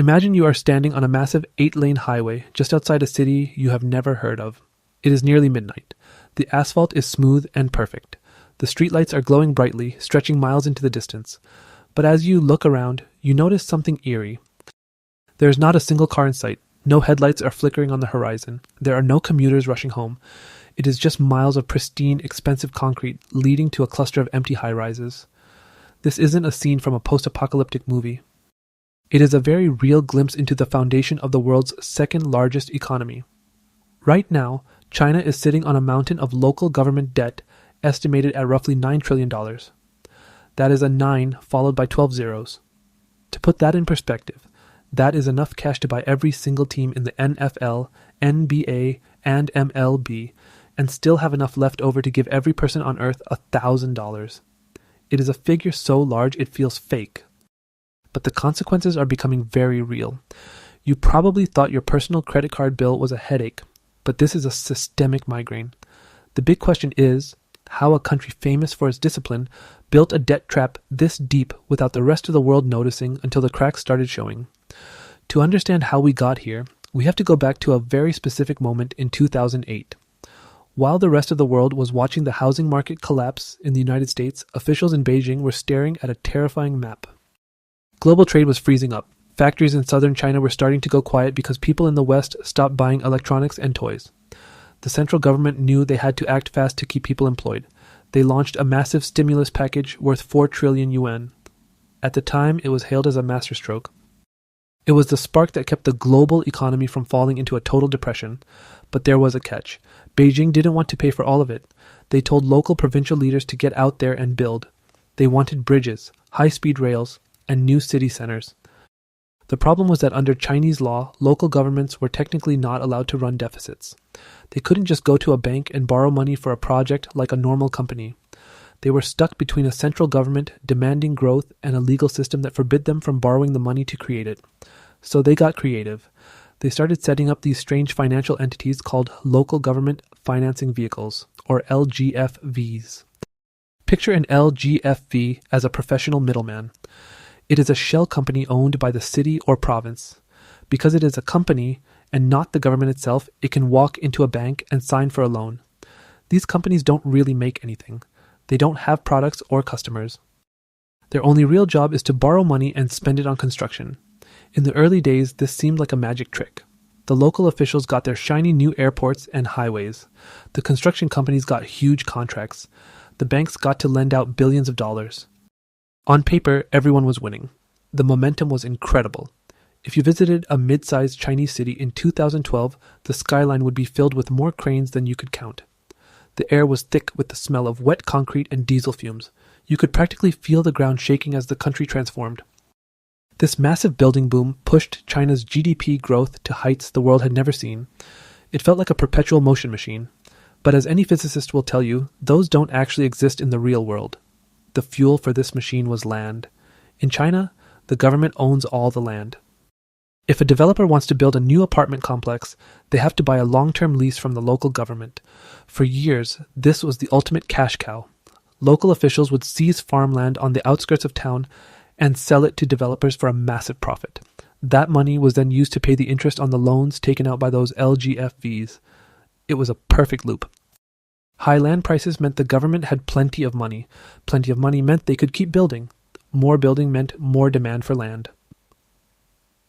Imagine you are standing on a massive 8-lane highway just outside a city you have never heard of. It is nearly midnight. The asphalt is smooth and perfect. The streetlights are glowing brightly, stretching miles into the distance. But as you look around, you notice something eerie. There is not a single car in sight. No headlights are flickering on the horizon. There are no commuters rushing home. It is just miles of pristine, expensive concrete leading to a cluster of empty high-rises. This isn't a scene from a post-apocalyptic movie. It is a very real glimpse into the foundation of the world's second largest economy. Right now, China is sitting on a mountain of local government debt estimated at roughly $9 trillion. That is a 9 followed by 12 zeros. To put that in perspective, that is enough cash to buy every single team in the NFL, NBA, and MLB, and still have enough left over to give every person on earth $1,000. It is a figure so large it feels fake. But the consequences are becoming very real. You probably thought your personal credit card bill was a headache, but this is a systemic migraine. The big question is how a country famous for its discipline built a debt trap this deep without the rest of the world noticing until the cracks started showing. To understand how we got here, we have to go back to a very specific moment in 2008. While the rest of the world was watching the housing market collapse in the United States, officials in Beijing were staring at a terrifying map. Global trade was freezing up. Factories in southern China were starting to go quiet because people in the West stopped buying electronics and toys. The central government knew they had to act fast to keep people employed. They launched a massive stimulus package worth 4 trillion yuan. At the time, it was hailed as a masterstroke. It was the spark that kept the global economy from falling into a total depression. But there was a catch. Beijing didn't want to pay for all of it. They told local provincial leaders to get out there and build. They wanted bridges, high-speed rails, and new city centers. The problem was that under Chinese law, local governments were technically not allowed to run deficits. They couldn't just go to a bank and borrow money for a project like a normal company. They were stuck between a central government demanding growth and a legal system that forbid them from borrowing the money to create it. So they got creative. They started setting up these strange financial entities called Local Government Financing Vehicles, or LGFVs. Picture an LGFV as a professional middleman. It is a shell company owned by the city or province. Because it is a company and not the government itself, it can walk into a bank and sign for a loan. These companies don't really make anything. They don't have products or customers. Their only real job is to borrow money and spend it on construction. In the early days, this seemed like a magic trick. The local officials got their shiny new airports and highways. The construction companies got huge contracts. The banks got to lend out billions of dollars. On paper, everyone was winning. The momentum was incredible. If you visited a mid-sized Chinese city in 2012, the skyline would be filled with more cranes than you could count. The air was thick with the smell of wet concrete and diesel fumes. You could practically feel the ground shaking as the country transformed. This massive building boom pushed China's GDP growth to heights the world had never seen. It felt like a perpetual motion machine. But as any physicist will tell you, those don't actually exist in the real world. The fuel for this machine was land. In China, the government owns all the land. If a developer wants to build a new apartment complex, they have to buy a long-term lease from the local government. For years, this was the ultimate cash cow. Local officials would seize farmland on the outskirts of town and sell it to developers for a massive profit. That money was then used to pay the interest on the loans taken out by those LGFVs. It was a perfect loop. High land prices meant the government had plenty of money. Plenty of money meant they could keep building. More building meant more demand for land.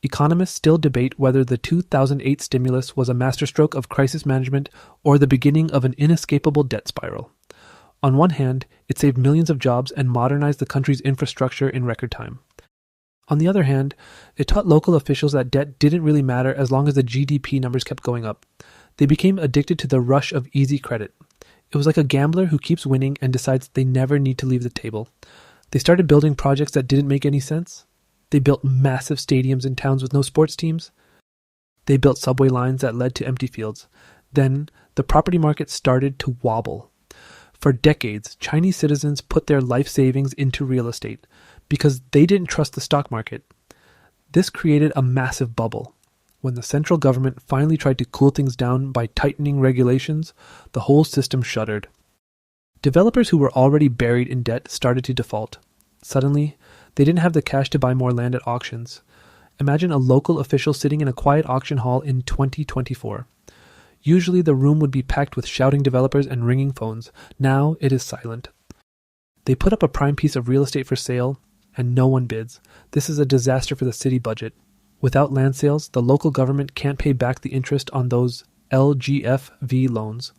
Economists still debate whether the 2008 stimulus was a masterstroke of crisis management or the beginning of an inescapable debt spiral. On one hand, it saved millions of jobs and modernized the country's infrastructure in record time. On the other hand, it taught local officials that debt didn't really matter as long as the GDP numbers kept going up. They became addicted to the rush of easy credit. It was like a gambler who keeps winning and decides they never need to leave the table. They started building projects that didn't make any sense. They built massive stadiums in towns with no sports teams. They built subway lines that led to empty fields. Then, the property market started to wobble. For decades, Chinese citizens put their life savings into real estate because they didn't trust the stock market. This created a massive bubble. When the central government finally tried to cool things down by tightening regulations, the whole system shuddered. Developers who were already buried in debt started to default. Suddenly, they didn't have the cash to buy more land at auctions. Imagine a local official sitting in a quiet auction hall in 2024. Usually the room would be packed with shouting developers and ringing phones. Now it is silent. They put up a prime piece of real estate for sale, and no one bids. This is a disaster for the city budget. Without land sales, the local government can't pay back the interest on those LGFV loans.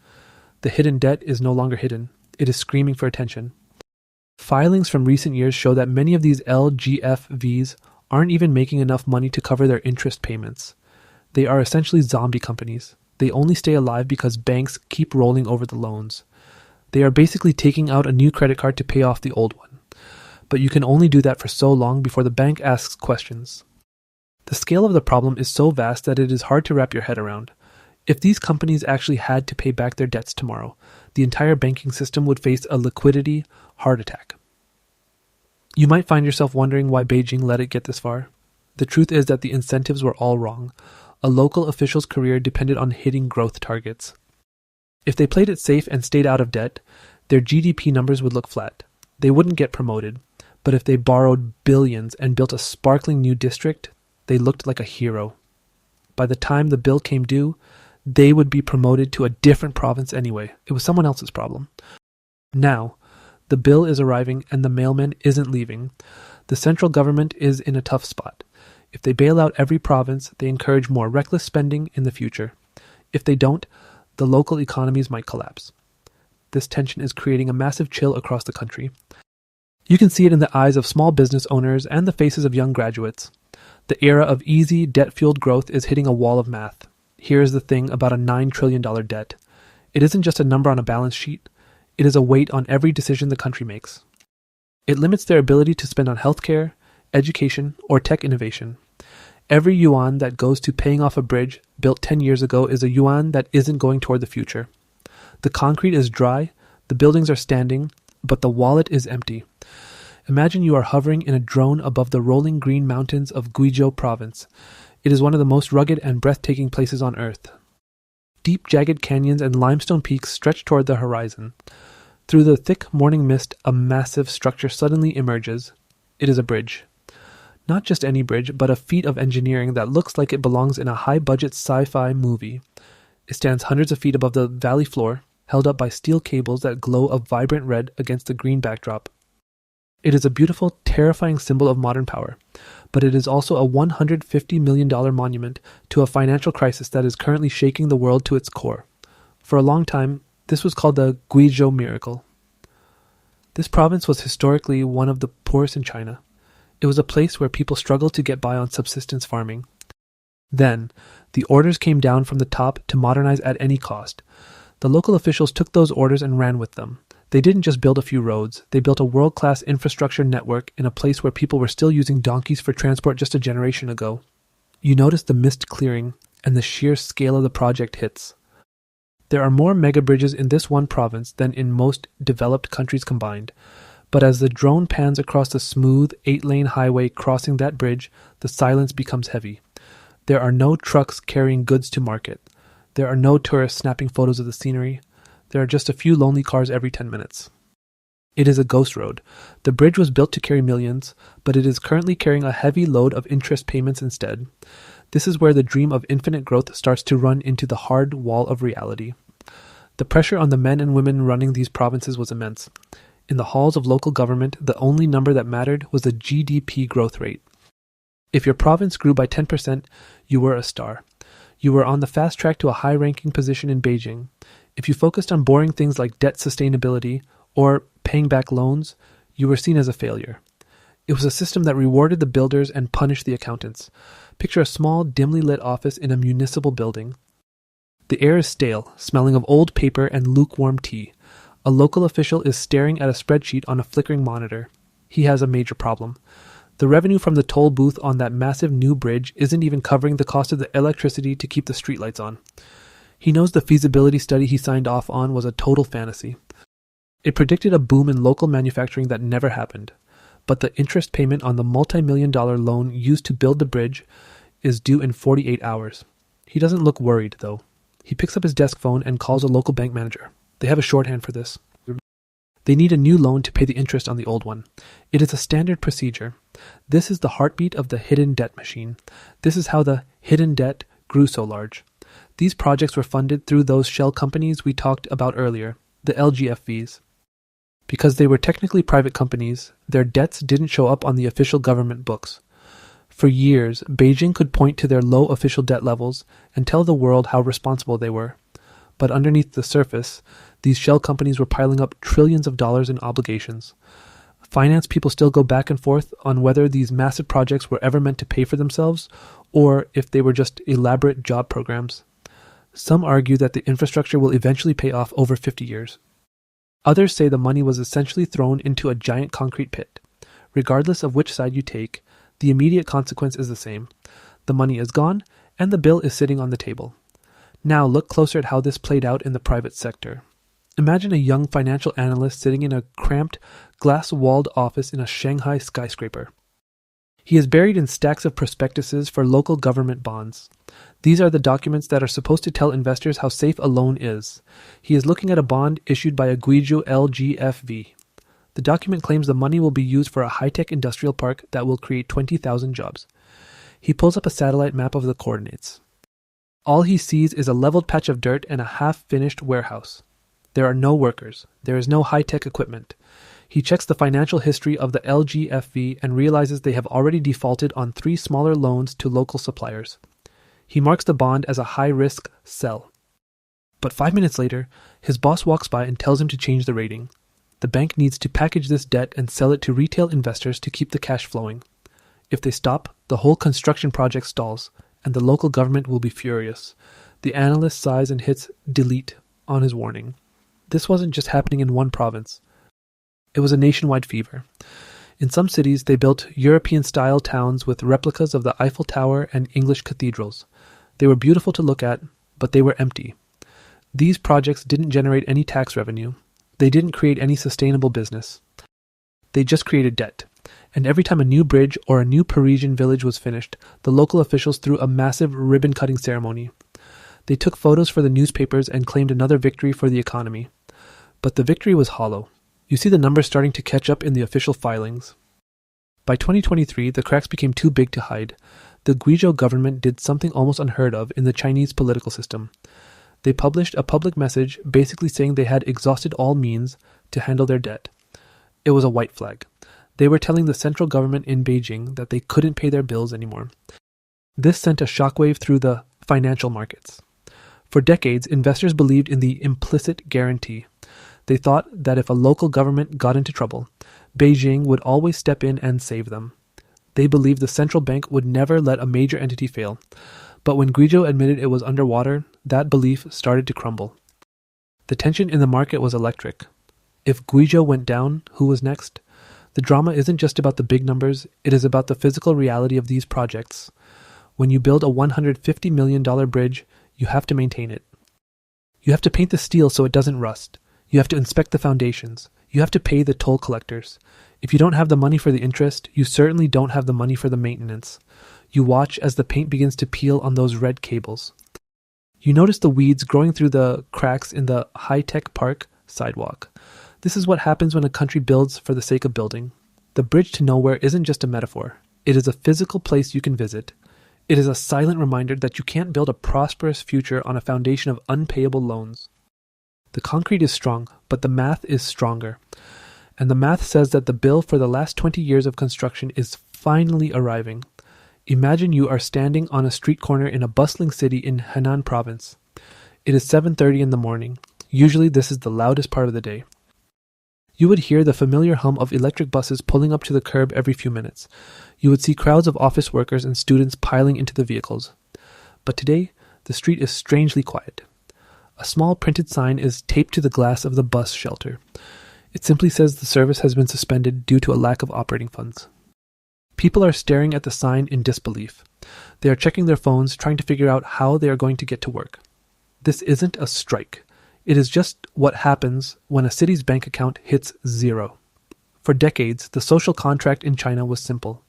The hidden debt is no longer hidden. It is screaming for attention. Filings from recent years show that many of these LGFVs aren't even making enough money to cover their interest payments. They are essentially zombie companies. They only stay alive because banks keep rolling over the loans. They are basically taking out a new credit card to pay off the old one. But you can only do that for so long before the bank asks questions. The scale of the problem is so vast that it is hard to wrap your head around. If these companies actually had to pay back their debts tomorrow, the entire banking system would face a liquidity heart attack. You might find yourself wondering why Beijing let it get this far. The truth is that the incentives were all wrong. A local official's career depended on hitting growth targets. If they played it safe and stayed out of debt, their GDP numbers would look flat. They wouldn't get promoted. But if they borrowed billions and built a sparkling new district, they looked like a hero. By the time the bill came due, they would be promoted to a different province anyway. It was someone else's problem. Now, the bill is arriving and the mailman isn't leaving. The central government is in a tough spot. If they bail out every province, they encourage more reckless spending in the future. If they don't, the local economies might collapse. This tension is creating a massive chill across the country. You can see it in the eyes of small business owners and the faces of young graduates. The era of easy, debt-fueled growth is hitting a wall of math. Here's the thing about a $9 trillion debt. It isn't just a number on a balance sheet. It is a weight on every decision the country makes. It limits their ability to spend on healthcare, education, or tech innovation. Every yuan that goes to paying off a bridge built 10 years ago is a yuan that isn't going toward the future. The concrete is dry, the buildings are standing, but the wallet is empty. Imagine you are hovering in a drone above the rolling green mountains of Guizhou province. It is one of the most rugged and breathtaking places on Earth. Deep, jagged canyons and limestone peaks stretch toward the horizon. Through the thick morning mist, a massive structure suddenly emerges. It is a bridge. Not just any bridge, but a feat of engineering that looks like it belongs in a high-budget sci-fi movie. It stands hundreds of feet above the valley floor, held up by steel cables that glow a vibrant red against the green backdrop. It is a beautiful, terrifying symbol of modern power, but it is also a $150 million monument to a financial crisis that is currently shaking the world to its core. For a long time, this was called the Guizhou Miracle. This province was historically one of the poorest in China. It was a place where people struggled to get by on subsistence farming. Then, the orders came down from the top to modernize at any cost. The local officials took those orders and ran with them. They didn't just build a few roads, they built a world-class infrastructure network in a place where people were still using donkeys for transport just a generation ago. You notice the mist clearing, and the sheer scale of the project hits. There are more megabridges in this one province than in most developed countries combined, but as the drone pans across the smooth, 8-lane highway crossing that bridge, the silence becomes heavy. There are no trucks carrying goods to market. There are no tourists snapping photos of the scenery. There are just a few lonely cars every 10 minutes. It is a ghost road. The bridge was built to carry millions, but it is currently carrying a heavy load of interest payments instead. This is where the dream of infinite growth starts to run into the hard wall of reality. The pressure on the men and women running these provinces was immense. In the halls of local government, the only number that mattered was the GDP growth rate. If your province grew by 10%, you were a star. You were on the fast track to a high-ranking position in Beijing. If you focused on boring things like debt sustainability or paying back loans, you were seen as a failure. It was a system that rewarded the builders and punished the accountants. Picture a small, dimly lit office in a municipal building. The air is stale, smelling of old paper and lukewarm tea. A local official is staring at a spreadsheet on a flickering monitor. He has a major problem. The revenue from the toll booth on that massive new bridge isn't even covering the cost of the electricity to keep the streetlights on. He knows the feasibility study he signed off on was a total fantasy. It predicted a boom in local manufacturing that never happened, but the interest payment on the multi-million-dollar loan used to build the bridge is due in 48 hours. He doesn't look worried, though. He picks up his desk phone and calls a local bank manager. They have a shorthand for this. They need a new loan to pay the interest on the old one. It is a standard procedure. This is the heartbeat of the hidden debt machine. This is how the hidden debt grew so large. These projects were funded through those shell companies we talked about earlier, the LGFVs. Because they were technically private companies, their debts didn't show up on the official government books. For years, Beijing could point to their low official debt levels and tell the world how responsible they were. But underneath the surface, these shell companies were piling up trillions of dollars in obligations. Finance people still go back and forth on whether these massive projects were ever meant to pay for themselves or if they were just elaborate job programs. Some argue that the infrastructure will eventually pay off over 50 years. Others say the money was essentially thrown into a giant concrete pit. Regardless of which side you take, the immediate consequence is the same. The money is gone, and the bill is sitting on the table. Now look closer at how this played out in the private sector. Imagine a young financial analyst sitting in a cramped, glass-walled office in a Shanghai skyscraper. He is buried in stacks of prospectuses for local government bonds. These are the documents that are supposed to tell investors how safe a loan is. He is looking at a bond issued by a Guizhou LGFV. The document claims the money will be used for a high-tech industrial park that will create 20,000 jobs. He pulls up a satellite map of the coordinates. All he sees is a leveled patch of dirt and a half-finished warehouse. There are no workers. There is no high-tech equipment. He checks the financial history of the LGFV and realizes they have already defaulted on 3 smaller loans to local suppliers. He marks the bond as a high-risk sell. But 5 minutes later, his boss walks by and tells him to change the rating. The bank needs to package this debt and sell it to retail investors to keep the cash flowing. If they stop, the whole construction project stalls, and the local government will be furious. The analyst sighs and hits delete on his warning. This wasn't just happening in one province. It was a nationwide fever. In some cities, they built European-style towns with replicas of the Eiffel Tower and English cathedrals. They were beautiful to look at, but they were empty. These projects didn't generate any tax revenue. They didn't create any sustainable business. They just created debt. And every time a new bridge or a new Parisian village was finished, the local officials threw a massive ribbon-cutting ceremony. They took photos for the newspapers and claimed another victory for the economy. But the victory was hollow. You see the numbers starting to catch up in the official filings. By 2023, the cracks became too big to hide. The Guizhou government did something almost unheard of in the Chinese political system. They published a public message basically saying they had exhausted all means to handle their debt. It was a white flag. They were telling the central government in Beijing that they couldn't pay their bills anymore. This sent a shockwave through the financial markets. For decades, investors believed in the implicit guarantee. They thought that if a local government got into trouble, Beijing would always step in and save them. They believed the central bank would never let a major entity fail. But when Guizhou admitted it was underwater, that belief started to crumble. The tension in the market was electric. If Guizhou went down, who was next? The drama isn't just about the big numbers, it is about the physical reality of these projects. When you build a $150 million bridge, you have to maintain it. You have to paint the steel so it doesn't rust. You have to inspect the foundations. You have to pay the toll collectors. If you don't have the money for the interest, you certainly don't have the money for the maintenance. You watch as the paint begins to peel on those red cables. You notice the weeds growing through the cracks in the high-tech park sidewalk. This is what happens when a country builds for the sake of building. The bridge to nowhere isn't just a metaphor. It is a physical place you can visit. It is a silent reminder that you can't build a prosperous future on a foundation of unpayable loans. The concrete is strong, but the math is stronger. And the math says that the bill for the last 20 years of construction is finally arriving. Imagine you are standing on a street corner in a bustling city in Henan province. It is 7:30 in the morning. Usually this is the loudest part of the day. You would hear the familiar hum of electric buses pulling up to the curb every few minutes. You would see crowds of office workers and students piling into the vehicles. But today, the street is strangely quiet. A small printed sign is taped to the glass of the bus shelter. It simply says the service has been suspended due to a lack of operating funds. People are staring at the sign in disbelief. They are checking their phones, trying to figure out how they are going to get to work. This isn't a strike. It is just what happens when a city's bank account hits zero. For decades, the social contract in China was simple.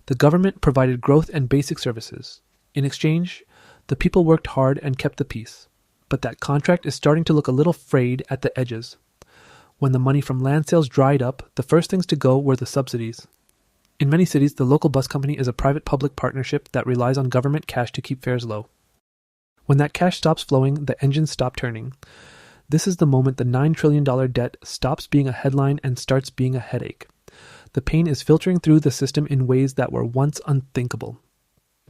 The government provided growth and basic services. In exchange, the people worked hard and kept the peace. But that contract is starting to look a little frayed at the edges. When the money from land sales dried up, the first things to go were the subsidies. In many cities, the local bus company is a private-public partnership that relies on government cash to keep fares low. When that cash stops flowing, the engines stop turning. This is the moment the $9 trillion debt stops being a headline and starts being a headache. The pain is filtering through the system in ways that were once unthinkable.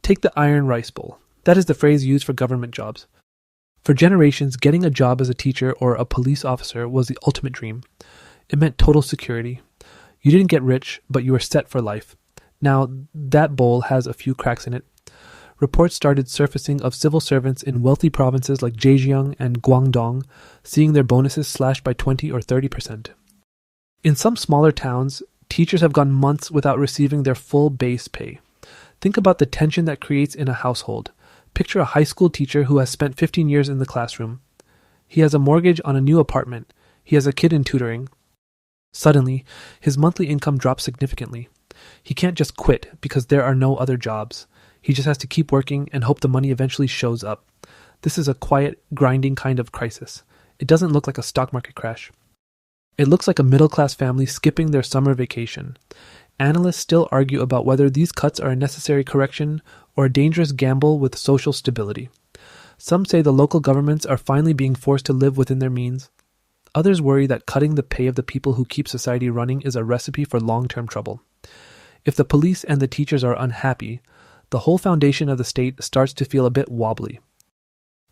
Take the Iron Rice Bowl. That is the phrase used for government jobs. For generations, getting a job as a teacher or a police officer was the ultimate dream. It meant total security. You didn't get rich, but you were set for life. Now, that bowl has a few cracks in it. Reports started surfacing of civil servants in wealthy provinces like Zhejiang and Guangdong seeing their bonuses slashed by 20 or 30%. In some smaller towns, teachers have gone months without receiving their full base pay. Think about the tension that creates in a household. Picture a high school teacher who has spent 15 years in the classroom. He has a mortgage on a new apartment. He has a kid in tutoring. Suddenly, his monthly income drops significantly. He can't just quit because there are no other jobs. He just has to keep working and hope the money eventually shows up. This is a quiet, grinding kind of crisis. It doesn't look like a stock market crash. It looks like a middle-class family skipping their summer vacation. Analysts still argue about whether these cuts are a necessary correction or a dangerous gamble with social stability. Some say the local governments are finally being forced to live within their means. Others worry that cutting the pay of the people who keep society running is a recipe for long-term trouble. If the police and the teachers are unhappy, the whole foundation of the state starts to feel a bit wobbly.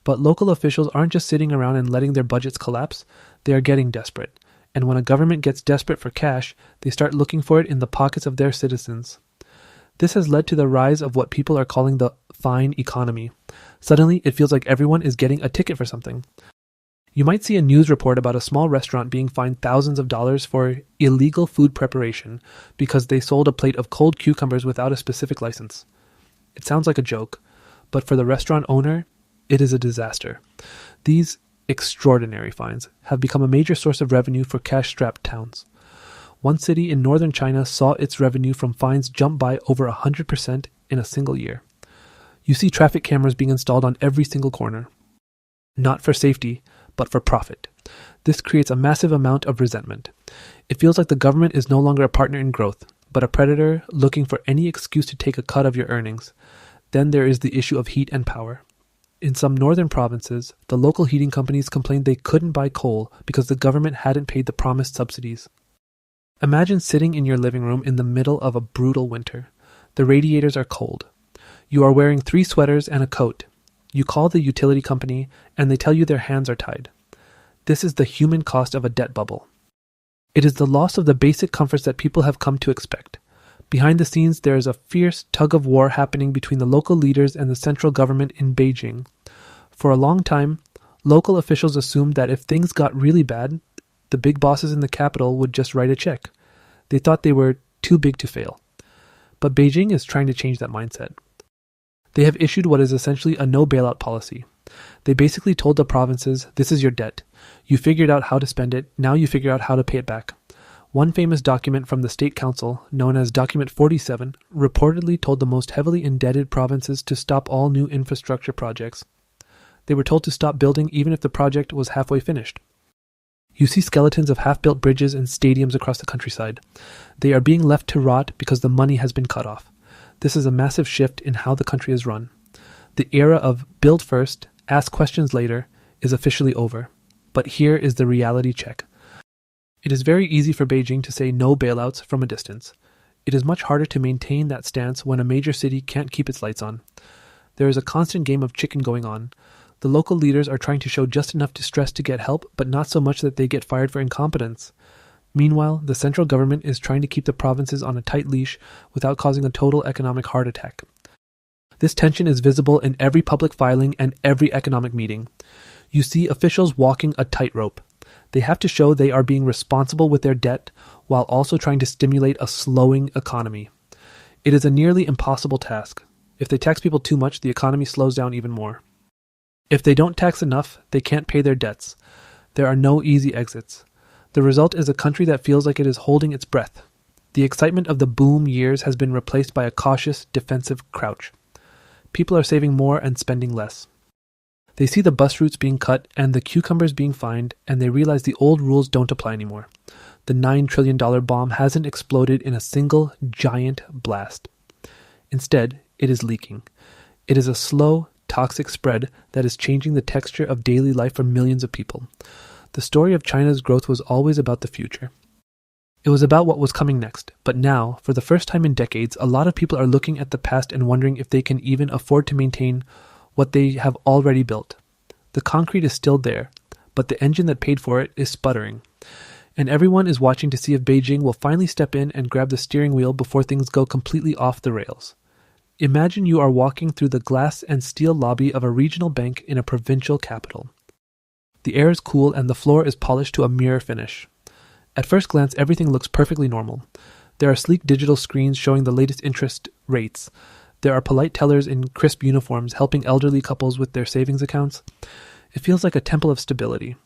But local officials aren't just sitting around and letting their budgets collapse, they are getting desperate. And when a government gets desperate for cash, they start looking for it in the pockets of their citizens. This has led to the rise of what people are calling the fine economy. Suddenly, it feels like everyone is getting a ticket for something. You might see a news report about a small restaurant being fined thousands of dollars for illegal food preparation because they sold a plate of cold cucumbers without a specific license. It sounds like a joke, but for the restaurant owner, it is a disaster. These extraordinary fines have become a major source of revenue for cash-strapped towns. One city in northern China saw its revenue from fines jump by over 100% in a single year. You see traffic cameras being installed on every single corner. Not for safety, but for profit. This creates a massive amount of resentment. It feels like the government is no longer a partner in growth, but a predator looking for any excuse to take a cut of your earnings. Then there is the issue of heat and power. In some northern provinces, the local heating companies complained they couldn't buy coal because the government hadn't paid the promised subsidies. Imagine sitting in your living room in the middle of a brutal winter. The radiators are cold. You are wearing 3 sweaters and a coat. You call the utility company and they tell you their hands are tied. This is the human cost of a debt bubble. It is the loss of the basic comforts that people have come to expect. Behind the scenes, there is a fierce tug of war happening between the local leaders and the central government in Beijing. For a long time, local officials assumed that if things got really bad, the big bosses in the capital would just write a check. They thought they were too big to fail. But Beijing is trying to change that mindset. They have issued what is essentially a no bailout policy. They basically told the provinces, this is your debt. You figured out how to spend it, now you figure out how to pay it back. One famous document from the State Council, known as Document 47, reportedly told the most heavily indebted provinces to stop all new infrastructure projects. They were told to stop building even if the project was halfway finished. You see skeletons of half-built bridges and stadiums across the countryside. They are being left to rot because the money has been cut off. This is a massive shift in how the country is run. The era of build first, ask questions later is officially over. But here is the reality check. It is very easy for Beijing to say no bailouts from a distance. It is much harder to maintain that stance when a major city can't keep its lights on. There is a constant game of chicken going on. The local leaders are trying to show just enough distress to get help, but not so much that they get fired for incompetence. Meanwhile, the central government is trying to keep the provinces on a tight leash without causing a total economic heart attack. This tension is visible in every public filing and every economic meeting. You see officials walking a tightrope. They have to show they are being responsible with their debt while also trying to stimulate a slowing economy. It is a nearly impossible task. If they tax people too much, the economy slows down even more. If they don't tax enough, they can't pay their debts. There are no easy exits. The result is a country that feels like it is holding its breath. The excitement of the boom years has been replaced by a cautious, defensive crouch. People are saving more and spending less. They see the bus routes being cut and the cucumbers being fined, and they realize the old rules don't apply anymore. The $9 trillion bomb hasn't exploded in a single giant blast. Instead, it is leaking. It is a slow, toxic spread that is changing the texture of daily life for millions of people. The story of China's growth was always about the future. It was about what was coming next, but now, for the first time in decades, a lot of people are looking at the past and wondering if they can even afford to maintain what they have already built. The concrete is still there, but the engine that paid for it is sputtering. And everyone is watching to see if Beijing will finally step in and grab the steering wheel before things go completely off the rails. Imagine you are walking through the glass and steel lobby of a regional bank in a provincial capital. The air is cool and the floor is polished to a mirror finish. At first glance, everything looks perfectly normal. There are sleek digital screens showing the latest interest rates. There are polite tellers in crisp uniforms helping elderly couples with their savings accounts. It feels like a temple of stability.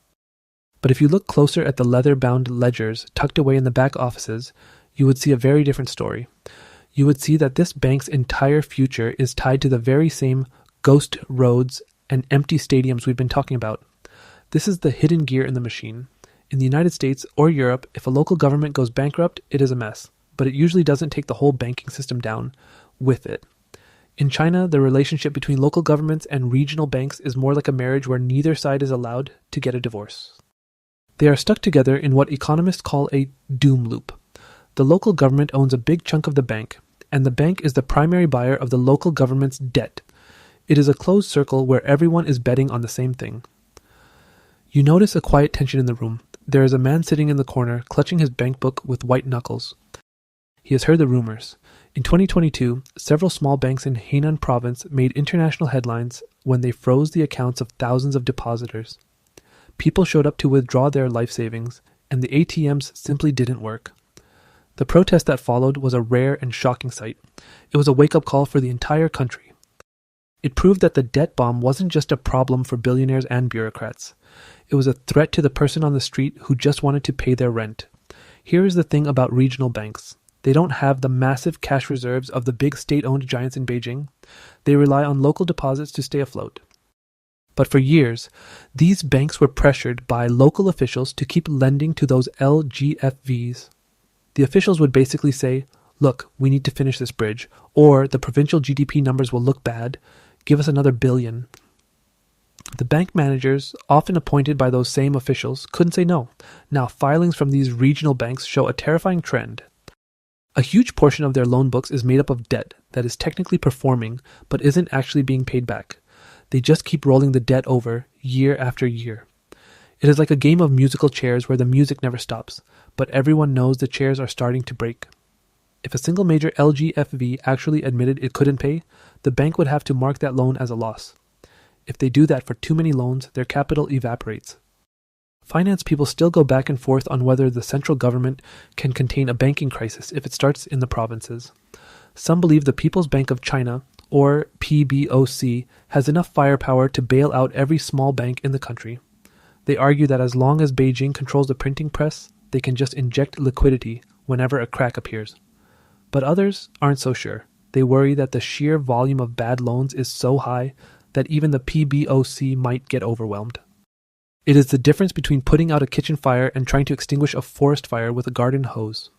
But if you look closer at the leather-bound ledgers tucked away in the back offices, you would see a very different story. You would see that this bank's entire future is tied to the very same ghost roads and empty stadiums we've been talking about. This is the hidden gear in the machine. In the United States or Europe, if a local government goes bankrupt, it is a mess, but it usually doesn't take the whole banking system down with it. In China, the relationship between local governments and regional banks is more like a marriage where neither side is allowed to get a divorce. They are stuck together in what economists call a doom loop. The local government owns a big chunk of the bank, and the bank is the primary buyer of the local government's debt. It is a closed circle where everyone is betting on the same thing. You notice a quiet tension in the room. There is a man sitting in the corner, clutching his bank book with white knuckles. He has heard the rumors. In 2022, several small banks in Hainan province made international headlines when they froze the accounts of thousands of depositors. People showed up to withdraw their life savings, and the ATMs simply didn't work. The protest that followed was a rare and shocking sight. It was a wake-up call for the entire country. It proved that the debt bomb wasn't just a problem for billionaires and bureaucrats. It was a threat to the person on the street who just wanted to pay their rent. Here is the thing about regional banks. They don't have the massive cash reserves of the big state-owned giants in Beijing. They rely on local deposits to stay afloat. But for years, these banks were pressured by local officials to keep lending to those LGFVs. The officials would basically say, "Look, we need to finish this bridge," or "The provincial GDP numbers will look bad. Give us another billion." The bank managers, often appointed by those same officials, couldn't say no. Now, filings from these regional banks show a terrifying trend. A huge portion of their loan books is made up of debt that is technically performing but isn't actually being paid back. They just keep rolling the debt over year after year. It is like a game of musical chairs where the music never stops, but everyone knows the chairs are starting to break. If a single major LGFV actually admitted it couldn't pay, the bank would have to mark that loan as a loss. If they do that for too many loans, their capital evaporates. Finance people still go back and forth on whether the central government can contain a banking crisis if it starts in the provinces. Some believe the People's Bank of China, or PBOC, has enough firepower to bail out every small bank in the country. They argue that as long as Beijing controls the printing press, they can just inject liquidity whenever a crack appears. But others aren't so sure. They worry that the sheer volume of bad loans is so high that even the PBOC might get overwhelmed. It is the difference between putting out a kitchen fire and trying to extinguish a forest fire with a garden hose.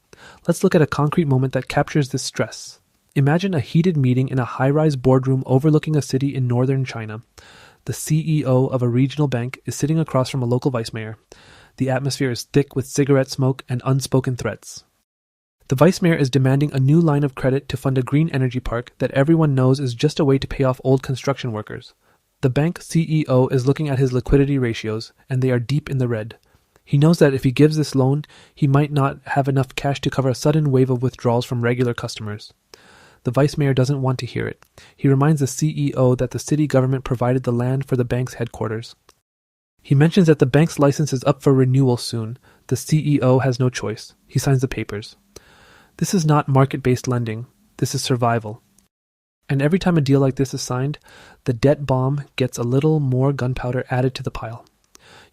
Let's look at a concrete moment that captures this stress. Imagine a heated meeting in a high-rise boardroom overlooking a city in northern China. The CEO of a regional bank is sitting across from a local vice mayor. The atmosphere is thick with cigarette smoke and unspoken threats. The vice mayor is demanding a new line of credit to fund a green energy park that everyone knows is just a way to pay off old construction workers. The bank CEO is looking at his liquidity ratios, and they are deep in the red. He knows that if he gives this loan, he might not have enough cash to cover a sudden wave of withdrawals from regular customers. The vice mayor doesn't want to hear it. He reminds the CEO that the city government provided the land for the bank's headquarters. He mentions that the bank's license is up for renewal soon. The CEO has no choice. He signs the papers. This is not market-based lending. This is survival. And every time a deal like this is signed, the debt bomb gets a little more gunpowder added to the pile.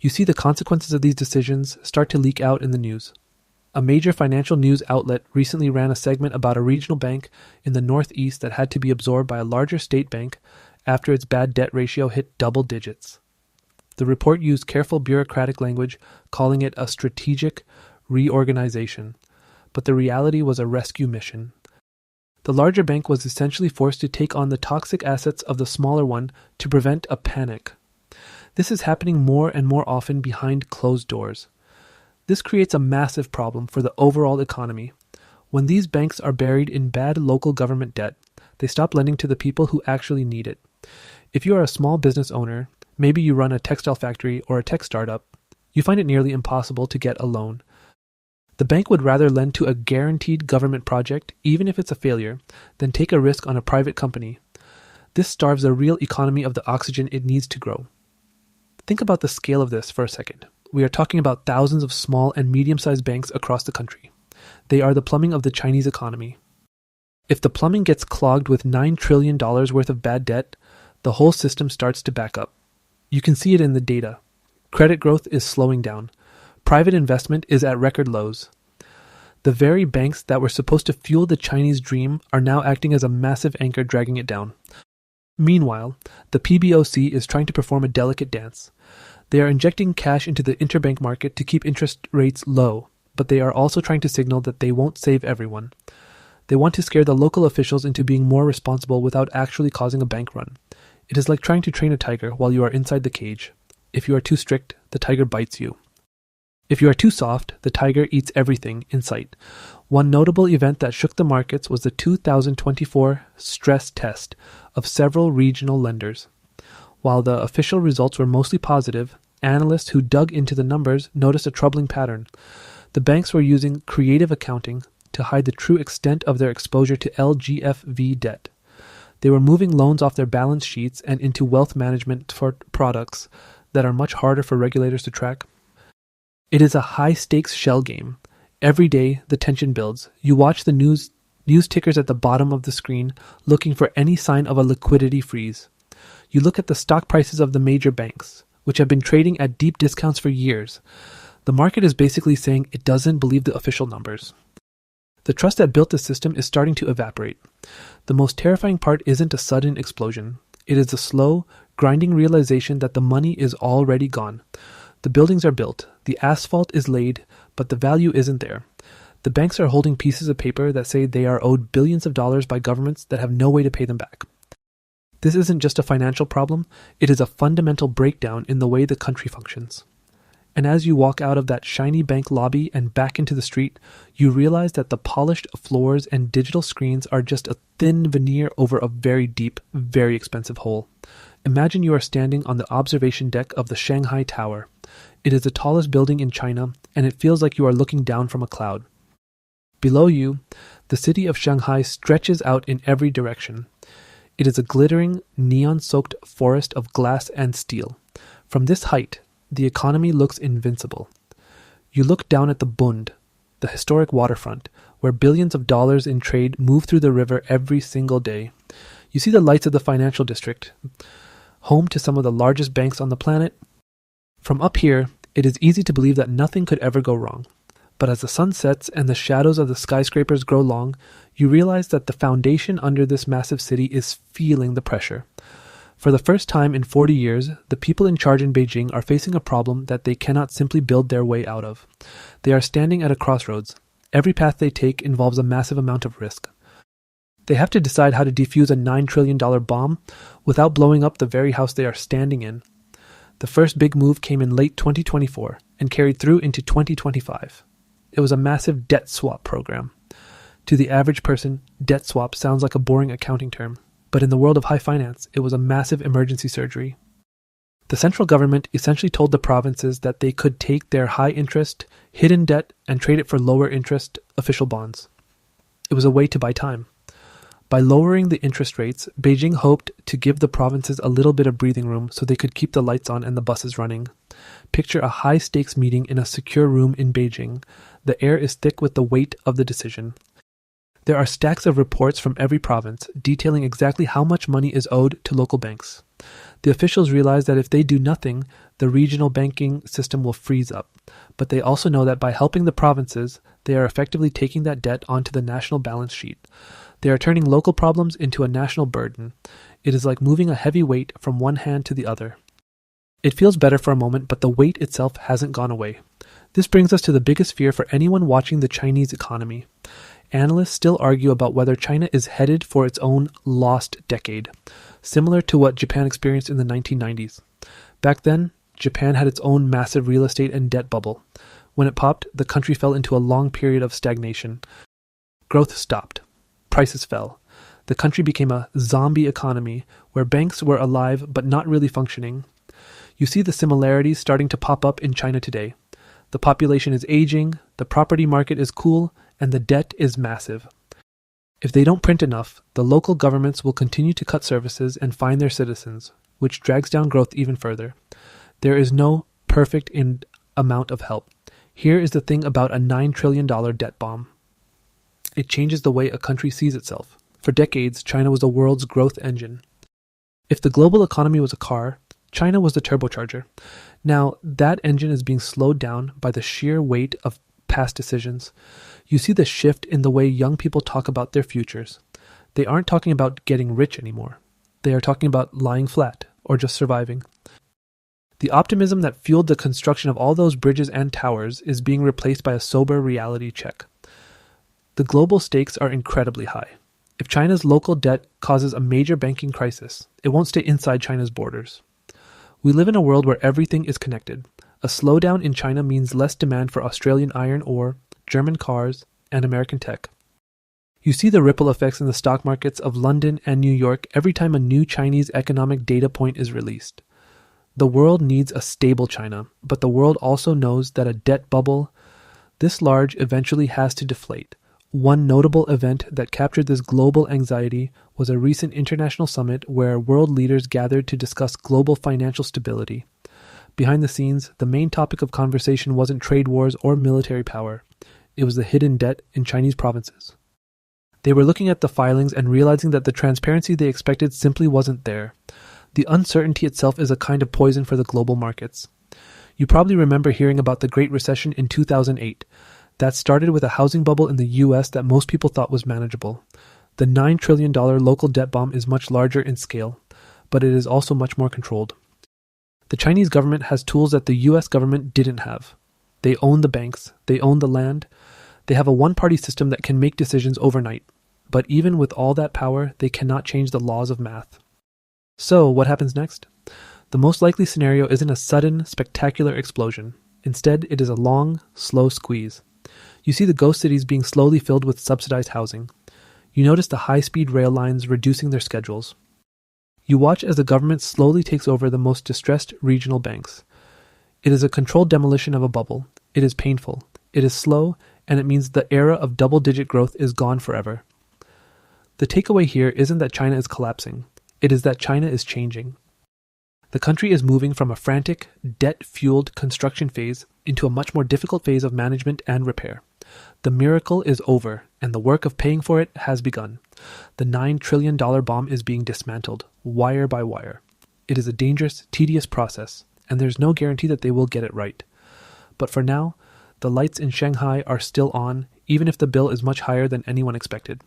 You see the consequences of these decisions start to leak out in the news. A major financial news outlet recently ran a segment about a regional bank in the Northeast that had to be absorbed by a larger state bank after its bad debt ratio hit double digits. The report used careful bureaucratic language, calling it a strategic reorganization, but the reality was a rescue mission. The larger bank was essentially forced to take on the toxic assets of the smaller one to prevent a panic. This is happening more and more often behind closed doors. This creates a massive problem for the overall economy. When these banks are buried in bad local government debt, they stop lending to the people who actually need it. If you are a small business owner, maybe you run a textile factory or a tech startup, you find it nearly impossible to get a loan. The bank would rather lend to a guaranteed government project, even if it's a failure, than take a risk on a private company. This starves the real economy of the oxygen it needs to grow. Think about the scale of this for a second. We are talking about thousands of small and medium-sized banks across the country. They are the plumbing of the Chinese economy. If the plumbing gets clogged with $9 trillion worth of bad debt, the whole system starts to back up. You can see it in the data. Credit growth is slowing down. Private investment is at record lows. The very banks that were supposed to fuel the Chinese dream are now acting as a massive anchor dragging it down. Meanwhile, the PBOC is trying to perform a delicate dance. They are injecting cash into the interbank market to keep interest rates low, but they are also trying to signal that they won't save everyone. They want to scare the local officials into being more responsible without actually causing a bank run. It is like trying to train a tiger while you are inside the cage. If you are too strict, the tiger bites you. If you are too soft, the tiger eats everything in sight. One notable event that shook the markets was the 2024 stress test of several regional lenders. While the official results were mostly positive, analysts who dug into the numbers noticed a troubling pattern. The banks were using creative accounting to hide the true extent of their exposure to LGFV debt. They were moving loans off their balance sheets and into wealth management for products that are much harder for regulators to track. It is a high-stakes shell game. Every day, the tension builds. You watch the news tickers at the bottom of the screen, looking for any sign of a liquidity freeze. You look at the stock prices of the major banks, which have been trading at deep discounts for years. The market is basically saying it doesn't believe the official numbers. The trust that built the system is starting to evaporate. The most terrifying part isn't a sudden explosion. It is the slow, grinding realization that the money is already gone. The buildings are built, the asphalt is laid, but the value isn't there. The banks are holding pieces of paper that say they are owed billions of dollars by governments that have no way to pay them back. This isn't just a financial problem, it is a fundamental breakdown in the way the country functions. And as you walk out of that shiny bank lobby and back into the street, you realize that the polished floors and digital screens are just a thin veneer over a very deep, very expensive hole. Imagine you are standing on the observation deck of the Shanghai Tower. It is the tallest building in China, and it feels like you are looking down from a cloud. Below you, the city of Shanghai stretches out in every direction. It is a glittering, neon-soaked forest of glass and steel. From this height, the economy looks invincible. You look down at the Bund, the historic waterfront, where billions of dollars in trade move through the river every single day. You see the lights of the financial district, home to some of the largest banks on the planet. From up here, it is easy to believe that nothing could ever go wrong. But as the sun sets and the shadows of the skyscrapers grow long, you realize that the foundation under this massive city is feeling the pressure. For the first time in 40 years, the people in charge in Beijing are facing a problem that they cannot simply build their way out of. They are standing at a crossroads. Every path they take involves a massive amount of risk. They have to decide how to defuse a $9 trillion bomb without blowing up the very house they are standing in. The first big move came in late 2024 and carried through into 2025. It was a massive debt swap program. To the average person, debt swap sounds like a boring accounting term, but in the world of high finance, it was a massive emergency surgery. The central government essentially told the provinces that they could take their high-interest, hidden debt and trade it for lower-interest official bonds. It was a way to buy time. By lowering the interest rates, Beijing hoped to give the provinces a little bit of breathing room so they could keep the lights on and the buses running. Picture a high-stakes meeting in a secure room in Beijing. The air is thick with the weight of the decision. There are stacks of reports from every province detailing exactly how much money is owed to local banks. The officials realize that if they do nothing, the regional banking system will freeze up. But they also know that by helping the provinces, they are effectively taking that debt onto the national balance sheet. They are turning local problems into a national burden. It is like moving a heavy weight from one hand to the other. It feels better for a moment, but the weight itself hasn't gone away. This brings us to the biggest fear for anyone watching the Chinese economy. Analysts still argue about whether China is headed for its own lost decade, similar to what Japan experienced in the 1990s. Back then, Japan had its own massive real estate and debt bubble. When it popped, the country fell into a long period of stagnation. Growth stopped. Prices fell. The country became a zombie economy where banks were alive but not really functioning. You see the similarities starting to pop up in China today. The population is aging, the property market is cool, and the debt is massive. If they don't print enough, the local governments will continue to cut services and fine their citizens, which drags down growth even further. There is no perfect amount of help. Here is the thing about a $9 trillion debt bomb. It changes the way a country sees itself. For decades, China was the world's growth engine. If the global economy was a car, China was the turbocharger. Now, that engine is being slowed down by the sheer weight of past decisions. You see the shift in the way young people talk about their futures. They aren't talking about getting rich anymore. They are talking about lying flat or just surviving. The optimism that fueled the construction of all those bridges and towers is being replaced by a sober reality check. The global stakes are incredibly high. If China's local debt causes a major banking crisis, it won't stay inside China's borders. We live in a world where everything is connected. A slowdown in China means less demand for Australian iron ore, German cars, and American tech. You see the ripple effects in the stock markets of London and New York every time a new Chinese economic data point is released. The world needs a stable China, but the world also knows that a debt bubble this large eventually has to deflate. One notable event that captured this global anxiety was a recent international summit where world leaders gathered to discuss global financial stability. Behind the scenes, the main topic of conversation wasn't trade wars or military power. It was the hidden debt in Chinese provinces. They were looking at the filings and realizing that the transparency they expected simply wasn't there. The uncertainty itself is a kind of poison for the global markets. You probably remember hearing about the Great Recession in 2008. That started with a housing bubble in the US that most people thought was manageable. The $9 trillion local debt bomb is much larger in scale, but it is also much more controlled. The Chinese government has tools that the US government didn't have. They own the banks, they own the land, they have a one-party system that can make decisions overnight. But even with all that power, they cannot change the laws of math. So, what happens next? The most likely scenario isn't a sudden, spectacular explosion. Instead, it is a long, slow squeeze. You see the ghost cities being slowly filled with subsidized housing. You notice the high-speed rail lines reducing their schedules. You watch as the government slowly takes over the most distressed regional banks. It is a controlled demolition of a bubble. It is painful. It is slow, and it means the era of double-digit growth is gone forever. The takeaway here isn't that China is collapsing. It is that China is changing. The country is moving from a frantic, debt-fueled construction phase into a much more difficult phase of management and repair. The miracle is over, and the work of paying for it has begun. The $9 trillion bomb is being dismantled, wire by wire. It is a dangerous, tedious process, and there's no guarantee that they will get it right. But for now, the lights in Shanghai are still on, even if the bill is much higher than anyone expected.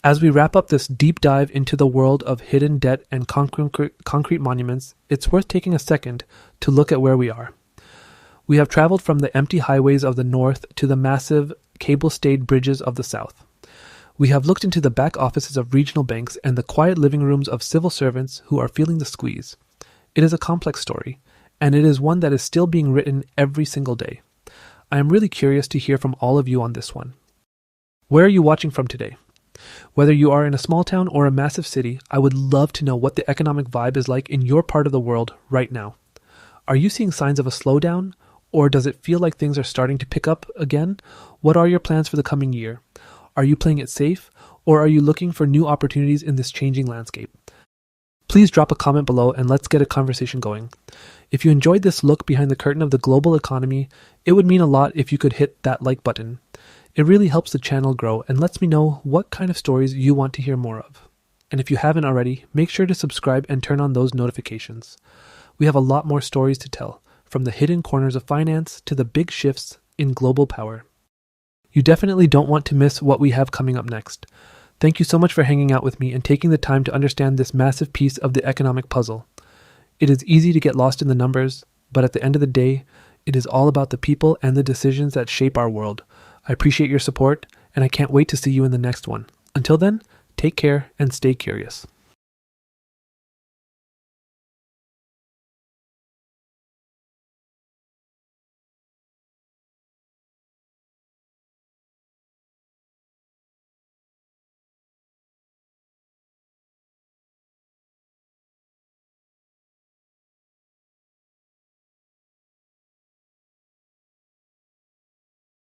As we wrap up this deep dive into the world of hidden debt and concrete monuments, it's worth taking a second to look at where we are. We have traveled from the empty highways of the north to the massive cable-stayed bridges of the south. We have looked into the back offices of regional banks and the quiet living rooms of civil servants who are feeling the squeeze. It is a complex story, and it is one that is still being written every single day. I am really curious to hear from all of you on this one. Where are you watching from today? Whether you are in a small town or a massive city, I would love to know what the economic vibe is like in your part of the world right now. Are you seeing signs of a slowdown, or does it feel like things are starting to pick up again? What are your plans for the coming year? Are you playing it safe, or are you looking for new opportunities in this changing landscape? Please drop a comment below and let's get a conversation going. If you enjoyed this look behind the curtain of the global economy, it would mean a lot if you could hit that like button. It really helps the channel grow and lets me know what kind of stories you want to hear more of. And if you haven't already, make sure to subscribe and turn on those notifications. We have a lot more stories to tell, from the hidden corners of finance to the big shifts in global power. You definitely don't want to miss what we have coming up next. Thank you so much for hanging out with me and taking the time to understand this massive piece of the economic puzzle. It is easy to get lost in the numbers, but at the end of the day, it is all about the people and the decisions that shape our world. I appreciate your support, and I can't wait to see you in the next one. Until then, take care and stay curious.